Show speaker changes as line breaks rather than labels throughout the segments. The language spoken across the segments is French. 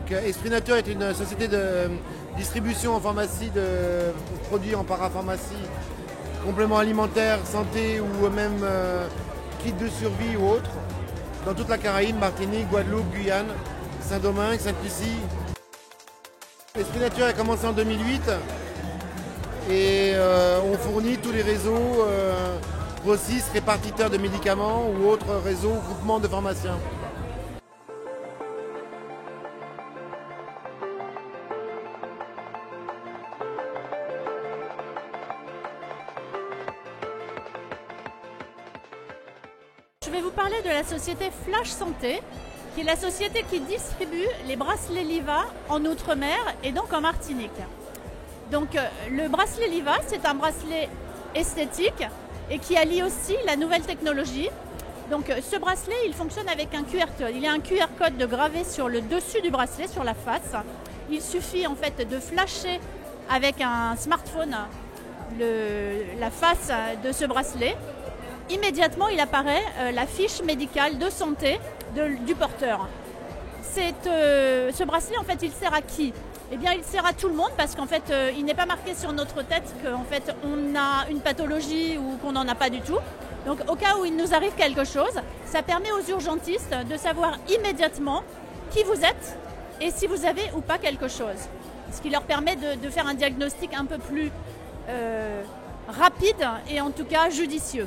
Donc, Esprit Nature est une société de distribution en pharmacie de produits en parapharmacie, compléments alimentaires, santé ou même kits de survie ou autres, dans toute la Caraïbe, Martinique, Guadeloupe, Guyane, Saint-Domingue, Sainte-Lucie. Esprit Nature a commencé en 2008 et on fournit tous les réseaux grossistes, répartiteurs de médicaments ou autres réseaux, groupements de pharmaciens.
Je vais vous parler de la société Flash Santé, qui est la société qui distribue les bracelets Liva en Outre-mer et donc en Martinique. Donc le bracelet Liva, c'est un bracelet esthétique et qui allie aussi la nouvelle technologie. Donc ce bracelet, il fonctionne avec un QR code. Il y a un QR code gravé sur le dessus du bracelet, sur la face. Il suffit en fait de flasher avec un smartphone la face de ce bracelet. Immédiatement, il apparaît la fiche médicale de santé du porteur. Ce bracelet, en fait, il sert à qui? Eh bien, il sert à tout le monde parce qu'en fait, il n'est pas marqué sur notre tête qu'en fait, on a une pathologie ou qu'on n'en a pas du tout. Donc, au cas où il nous arrive quelque chose, ça permet aux urgentistes de savoir immédiatement qui vous êtes et si vous avez ou pas quelque chose. Ce qui leur permet de faire un diagnostic un peu plus rapide et en tout cas judicieux.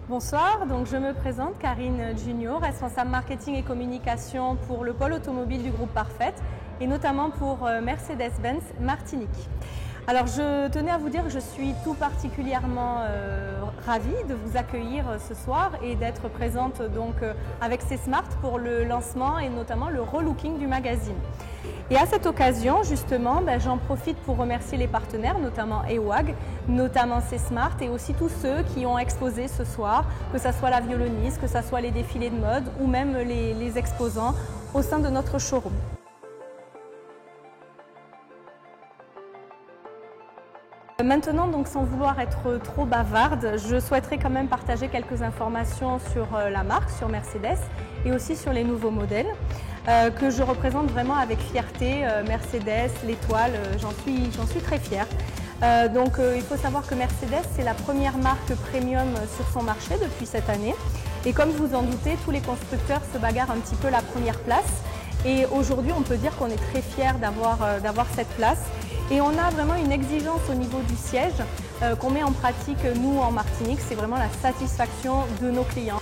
Bonsoir, donc je me présente, Karine Junior, responsable marketing et communication pour le pôle automobile du groupe Parfaite et notamment pour Mercedes-Benz Martinique. Alors je tenais à vous dire que je suis tout particulièrement ravie de vous accueillir ce soir et d'être présente donc avec C-Smart pour le lancement et notamment le relooking du magazine. Et à cette occasion, justement, j'en profite pour remercier les partenaires, notamment EWAG, notamment C-Smart et aussi tous ceux qui ont exposé ce soir, que ce soit la violoniste, que ce soit les défilés de mode ou même les exposants au sein de notre showroom. Maintenant, donc, sans vouloir être trop bavarde, je souhaiterais quand même partager quelques informations sur la marque, sur Mercedes et aussi sur les nouveaux modèles que je représente vraiment avec fierté. Mercedes, l'étoile, j'en suis très fière. Il faut savoir que Mercedes, c'est la première marque premium sur son marché depuis cette année. Et comme vous en doutez, tous les constructeurs se bagarrent un petit peu la première place. Et aujourd'hui, on peut dire qu'on est très fiers d'avoir cette place. Et on a vraiment une exigence au niveau du siège qu'on met en pratique, nous, en Martinique. C'est vraiment la satisfaction de nos clients.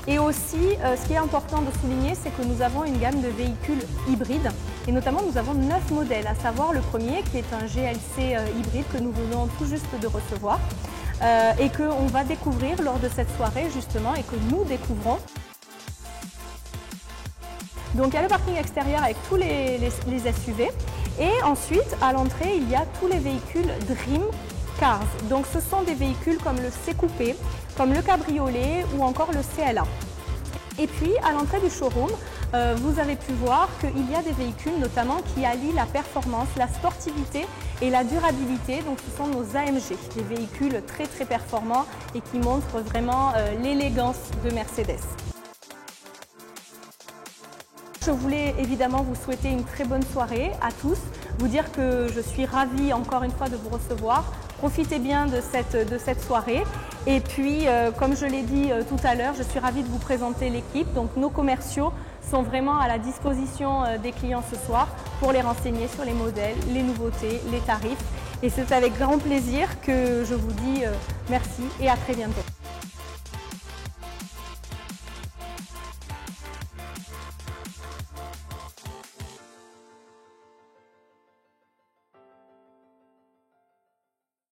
Et aussi, ce qui est important de souligner, c'est que nous avons une gamme de véhicules hybrides. Et notamment, nous avons 9 modèles, à savoir le premier qui est un GLC hybride que nous venons tout juste de recevoir. Et qu'on va découvrir lors de cette soirée justement et que nous découvrons. Donc il y a le parking extérieur avec tous les SUV et ensuite à l'entrée il y a tous les véhicules Dream Cars. Donc ce sont des véhicules comme le C-Coupé, comme le cabriolet ou encore le CLA. Et puis à l'entrée du showroom, vous avez pu voir qu'il y a des véhicules notamment qui allient la performance, la sportivité et la durabilité. Donc ce sont nos AMG, des véhicules très très performants et qui montrent vraiment l'élégance de Mercedes. Je voulais évidemment vous souhaiter une très bonne soirée à tous, vous dire que je suis ravie encore une fois de vous recevoir. Profitez bien de cette soirée. Et puis, comme je l'ai dit tout à l'heure, je suis ravie de vous présenter l'équipe. Donc, nos commerciaux sont vraiment à la disposition des clients ce soir pour les renseigner sur les modèles, les nouveautés, les tarifs. Et c'est avec grand plaisir que je vous dis merci et à très bientôt.